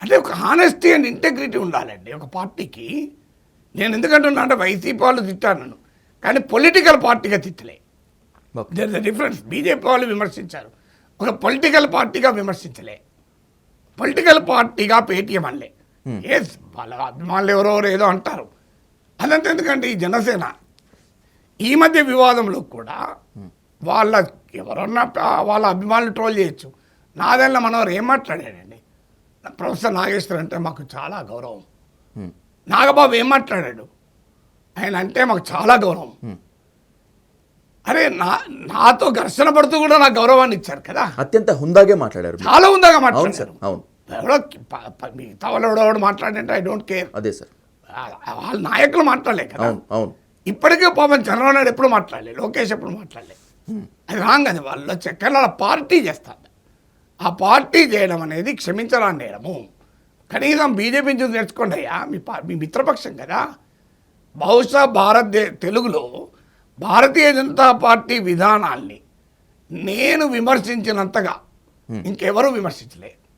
అంటే ఒక honesty and integrity ఉండాలండి ఒక పార్టీకి. నేను ఎందుకంటున్నా అంటే వైసీపీ వాళ్ళు తిట్టాను నన్ను, కానీ పొలిటికల్ పార్టీగా తిట్టలే. There is the difference. BJP వాళ్ళు విమర్శించారు, ఒక పొలిటికల్ పార్టీగా విమర్శించలే. పొలిటికల్ పార్టీగా పేటీఎం అనలే. ఎస్ వాళ్ళ అభిమానులు ఎవరెవరు ఏదో అంటారు, అదంతా ఎందుకంటే ఈ జనసేన ఈ మధ్య వివాదంలో కూడా వాళ్ళ ఎవరన్నా వాళ్ళ అభిమానులు ట్రోల్ చేయొచ్చు. నాదెల్ల మనవరు ఏం మాట్లాడాడండి, ప్రొఫెసర్ నాగేశ్వర్ అంటే మాకు చాలా గౌరవం. నాగబాబు ఏం మాట్లాడాడు, ఆయన అంటే మాకు చాలా గౌరవం. అరే నాతో ఘర్షణ పడుతూ కూడా నాకు గౌరవాన్ని ఇచ్చారు కదా. అత్యంత హుందాగా మాట్లాడారు, చాలా హుందాగా మాట్లాడారు. అవును, ఎవడో మిగతా వాళ్ళు ఎవడో మాట్లాడంటే ఐ డోంట్ కేర్. అదే సార్, వాళ్ళ నాయకులు మాట్లాడలే కదా. అవును. ఇప్పటికే పాపం చంద్రబాబు నాయుడు ఎప్పుడు మాట్లాడలే, లోకేష్ ఎప్పుడు మాట్లాడలే. అది రాంగ్. అది వాళ్ళ చక్కెర పార్టీ చేస్తారు. ఆ పార్టీ చేయడం అనేది క్షమించరాని నేరము. కనీసం బీజేపీ నుంచి నేర్చుకోండి అయ్యా, మీ మిత్రపక్షం కదా. బహుశా తెలుగులో భారతీయ జనతా పార్టీ విధానాల్ని నేను విమర్శించినంతగా ఇంకెవరూ విమర్శించలే.